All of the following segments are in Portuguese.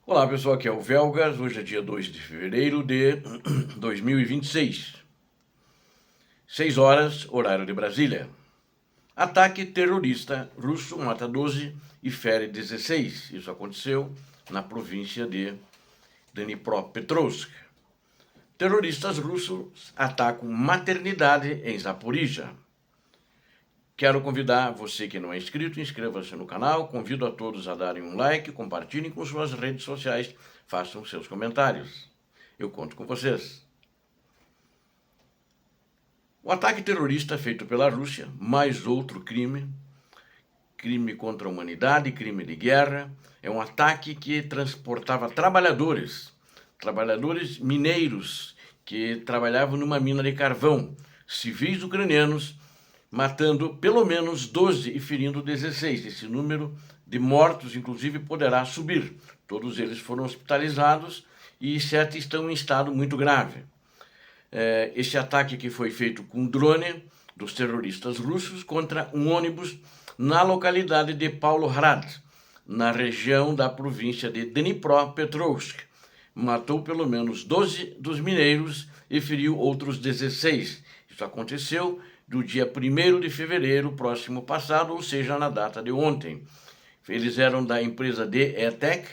Olá pessoal, aqui é o Velgas, hoje é dia 2 de fevereiro de 2026, 6 horas, horário de Brasília. Ataque terrorista russo mata 12 e fere 16. Isso aconteceu na província de Dnipropetrovsk. Terroristas russos atacam maternidade em Zaporizhia. Quero convidar você que não é inscrito, inscreva-se no canal, convido a todos a darem um like, compartilhem com suas redes sociais, façam seus comentários. Eu conto com vocês. O ataque terrorista feito pela Rússia, mais outro crime contra a humanidade, crime de guerra, é um ataque que transportava trabalhadores mineiros que trabalhavam numa mina de carvão, civis ucranianos, matando pelo menos 12 e ferindo 16. Esse número de mortos, inclusive, poderá subir. Todos eles foram hospitalizados e 7 estão em estado muito grave. Esse ataque que foi feito com drone dos terroristas russos contra um ônibus na localidade de Pavlohrad, na região da província de Dnipropetrovsk. Matou pelo menos 12 dos mineiros e feriu outros 16. Isso aconteceu do dia 1º de fevereiro próximo passado, ou seja, na data de ontem. Eles eram da empresa DE-Tech,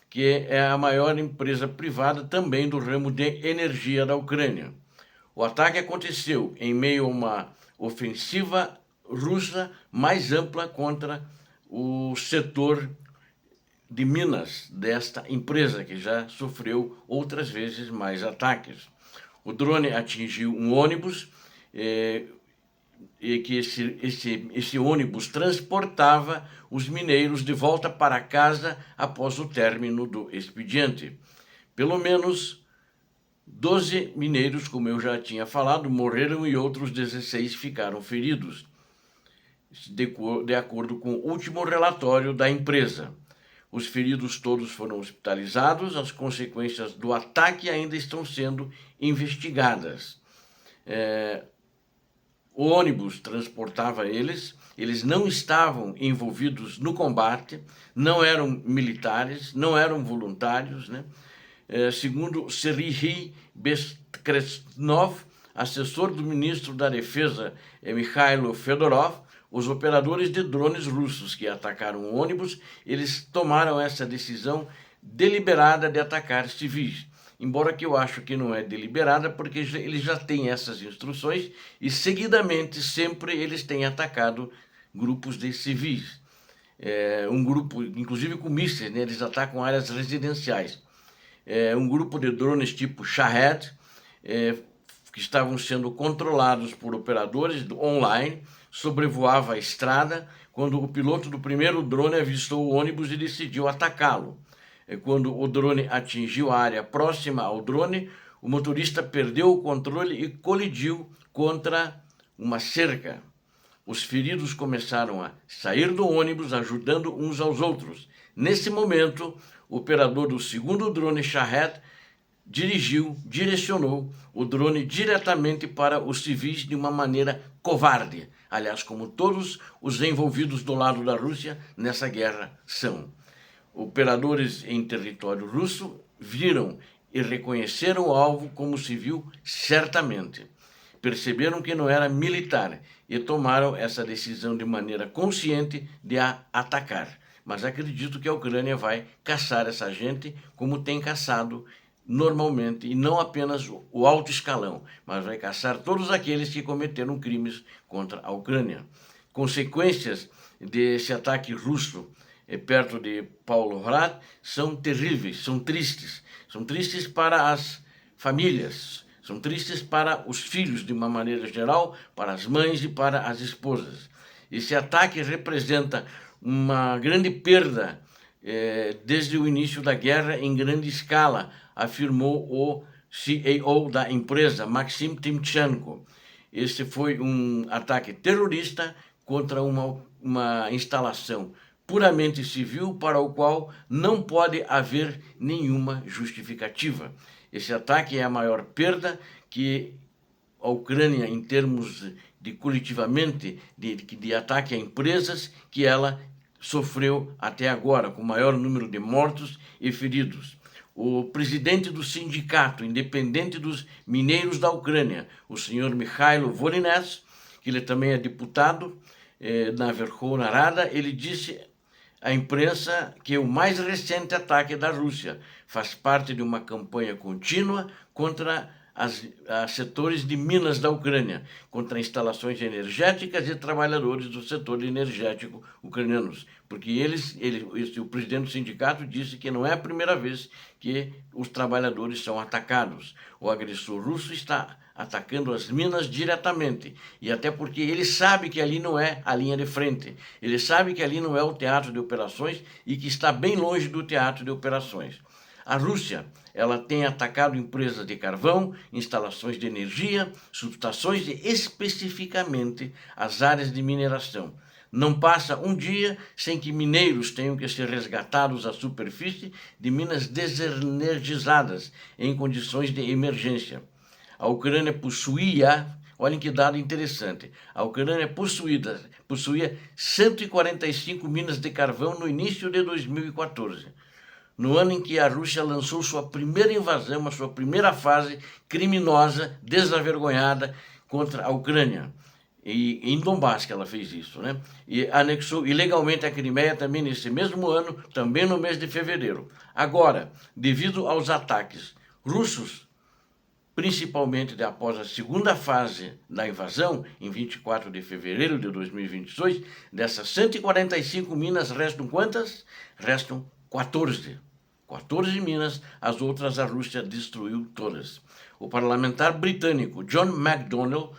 que é a maior empresa privada também do ramo de energia da Ucrânia. O ataque aconteceu em meio a uma ofensiva russa mais ampla contra o setor de minas desta empresa, que já sofreu outras vezes mais ataques. O drone atingiu um ônibus e que esse ônibus transportava os mineiros de volta para casa após o término do expediente. Pelo menos 12 mineiros, como eu já tinha falado, morreram e outros 16 ficaram feridos, de acordo com o último relatório da empresa. Os feridos todos foram hospitalizados, as consequências do ataque ainda estão sendo investigadas. O ônibus transportava eles não estavam envolvidos no combate, não eram militares, não eram voluntários, né? Segundo Serhiy Bezkresnov, assessor do ministro da Defesa Mikhailo Fedorov, os operadores de drones russos que atacaram o ônibus, eles tomaram essa decisão deliberada de atacar civis. Embora que eu acho que não é deliberada, porque eles já têm essas instruções e seguidamente sempre eles têm atacado grupos de civis. Um grupo, inclusive com mísseis, né? Eles atacam áreas residenciais. Um grupo de drones tipo Shahed, que estavam sendo controlados por operadores online, sobrevoava a estrada quando o piloto do primeiro drone avistou o ônibus e decidiu atacá-lo. Quando o drone atingiu a área próxima ao drone, o motorista perdeu o controle e colidiu contra uma cerca. Os feridos começaram a sair do ônibus, ajudando uns aos outros. Nesse momento, o operador do segundo drone Shahed direcionou o drone diretamente para os civis de uma maneira covarde. Aliás, como todos os envolvidos do lado da Rússia nessa guerra são. Operadores em território russo viram e reconheceram o alvo como civil certamente. Perceberam que não era militar e tomaram essa decisão de maneira consciente de atacar. Mas acredito que a Ucrânia vai caçar essa gente como tem caçado normalmente, e não apenas o alto escalão, mas vai caçar todos aqueles que cometeram crimes contra a Ucrânia. Consequências desse ataque russo perto de Pavlohrad são terríveis, são tristes para as famílias, são tristes para os filhos de uma maneira geral, para as mães e para as esposas. Esse ataque representa uma grande perda desde o início da guerra em grande escala, afirmou o CEO da empresa, Maxim Timchenko. Esse foi um ataque terrorista contra uma instalação puramente civil para o qual não pode haver nenhuma justificativa. Esse ataque é a maior perda que a Ucrânia, em termos de coletivamente de ataque a empresas, que ela sofreu até agora, com o maior número de mortos e feridos. O presidente do Sindicato Independente dos Mineiros da Ucrânia, o senhor Mikhailo Volynes, que ele também é deputado na Verkhovna Rada, ele disse à imprensa que o mais recente ataque da Rússia faz parte de uma campanha contínua contra os setores de minas da Ucrânia, contra instalações energéticas e trabalhadores do setor energético ucranianos, porque o presidente do sindicato disse que não é a primeira vez que os trabalhadores são atacados. O agressor russo está atacando as minas diretamente, e até porque ele sabe que ali não é a linha de frente, ele sabe que ali não é o teatro de operações e que está bem longe do teatro de operações. A Rússia, ela tem atacado empresas de carvão, instalações de energia, subestações e especificamente as áreas de mineração. Não passa um dia sem que mineiros tenham que ser resgatados à superfície de minas desenergizadas em condições de emergência. A Ucrânia possuía, olhem que dado interessante, a Ucrânia possuía 145 minas de carvão no início de 2014. No ano em que a Rússia lançou sua primeira invasão, a sua primeira fase criminosa, desavergonhada contra a Ucrânia. E em Donbass que ela fez isso, né? E anexou ilegalmente a Crimeia também nesse mesmo ano, também no mês de fevereiro. Agora, devido aos ataques russos, principalmente após a segunda fase da invasão, em 24 de fevereiro de 2022, dessas 145 minas restam quantas? Restam 14. 14 minas, as outras a Rússia destruiu todas. O parlamentar britânico John McDonnell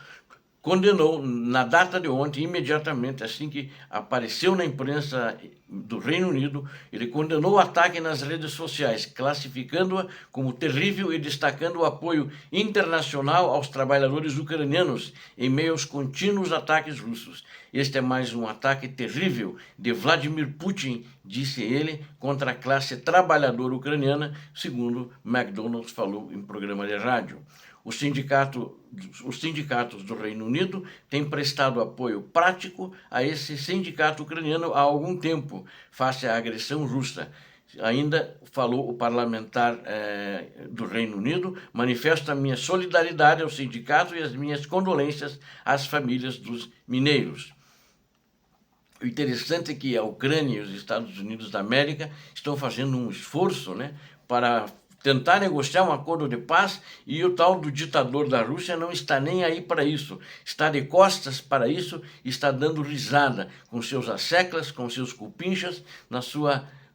condenou na data de ontem, imediatamente, assim que apareceu na imprensa do Reino Unido, ele condenou o ataque nas redes sociais, classificando-a como terrível e destacando o apoio internacional aos trabalhadores ucranianos em meio aos contínuos ataques russos. Este é mais um ataque terrível de Vladimir Putin, disse ele, contra a classe trabalhadora ucraniana, segundo McDonnell falou em programa de rádio. Os sindicatos do Reino Unido têm prestado apoio prático a esse sindicato ucraniano há algum tempo, face à agressão russa. Ainda falou o parlamentar do Reino Unido, manifesto a minha solidariedade ao sindicato e as minhas condolências às famílias dos mineiros. O interessante é que a Ucrânia e os Estados Unidos da América estão fazendo um esforço, né, para tentar negociar um acordo de paz, e o tal do ditador da Rússia não está nem aí para isso, está de costas para isso, está dando risada com seus asseclas, com seus cupinchas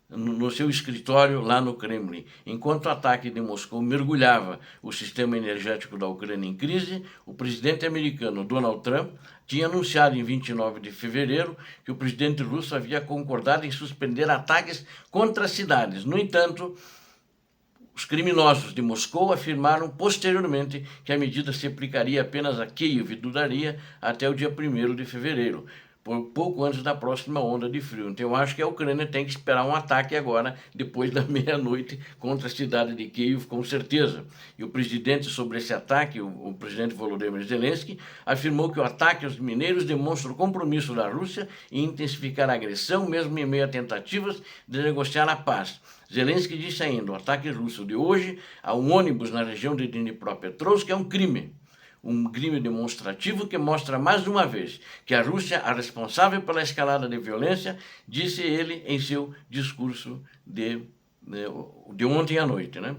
no seu escritório lá no Kremlin. Enquanto o ataque de Moscou mergulhava o sistema energético da Ucrânia em crise, o presidente americano Donald Trump tinha anunciado em 29 de fevereiro que o presidente russo havia concordado em suspender ataques contra as cidades. No entanto, os criminosos de Moscou afirmaram posteriormente que a medida se aplicaria apenas a Kiev e duraria até o dia 1º de fevereiro, pouco antes da próxima onda de frio. Então eu acho que a Ucrânia tem que esperar um ataque agora, depois da meia-noite, contra a cidade de Kiev, com certeza. E o presidente sobre esse ataque, o presidente Volodymyr Zelensky, afirmou que o ataque aos mineiros demonstra o compromisso da Rússia em intensificar a agressão, mesmo em meio a tentativas de negociar a paz. Zelensky disse ainda: o ataque russo de hoje a um ônibus na região de Dnipropetrovsk é um crime demonstrativo que mostra mais uma vez que a Rússia é responsável pela escalada de violência, disse ele em seu discurso de ontem à noite, né?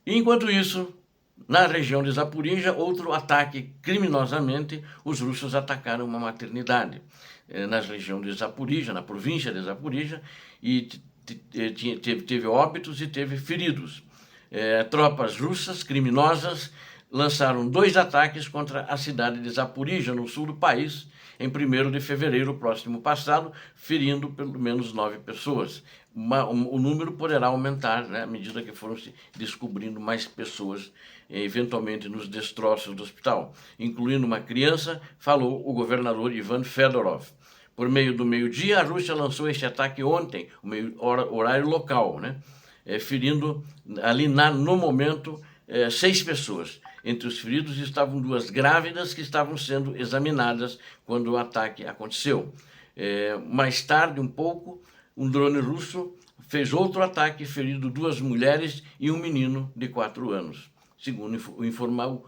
E, enquanto isso, na região de Zaporizhia, outro ataque criminosamente, os russos atacaram uma maternidade na região de Zaporizhia, na província de Zaporizhia, e teve óbitos e teve feridos. Tropas russas criminosas lançaram 2 ataques contra a cidade de Zaporizhia, no sul do país, em 1º de fevereiro próximo passado, ferindo pelo menos 9 pessoas. O número poderá aumentar, né, à medida que foram se descobrindo mais pessoas, eventualmente nos destroços do hospital, incluindo uma criança, falou o governador Ivan Fedorov. Por meio do meio-dia, a Rússia lançou este ataque ontem, horário local, né, ferindo ali no momento 6 pessoas. Entre os feridos estavam 2 grávidas que estavam sendo examinadas quando o ataque aconteceu. Mais tarde, um pouco, um drone russo fez outro ataque, ferindo 2 mulheres e um menino de 4 anos, segundo informou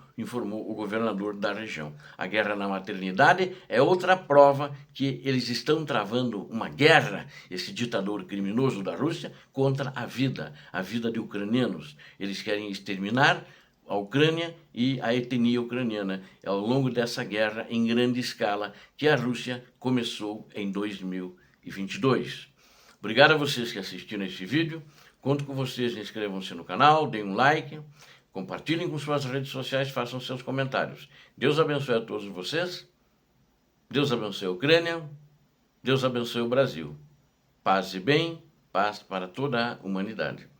o governador da região. A guerra na maternidade é outra prova que eles estão travando uma guerra, esse ditador criminoso da Rússia, contra a vida de ucranianos. Eles querem exterminar a Ucrânia e a etnia ucraniana ao longo dessa guerra em grande escala que a Rússia começou em 2022. Obrigado a vocês que assistiram este vídeo. Conto com vocês, inscrevam-se no canal, deem um like, compartilhem com suas redes sociais, façam seus comentários. Deus abençoe a todos vocês. Deus abençoe a Ucrânia. Deus abençoe o Brasil. Paz e bem, paz para toda a humanidade.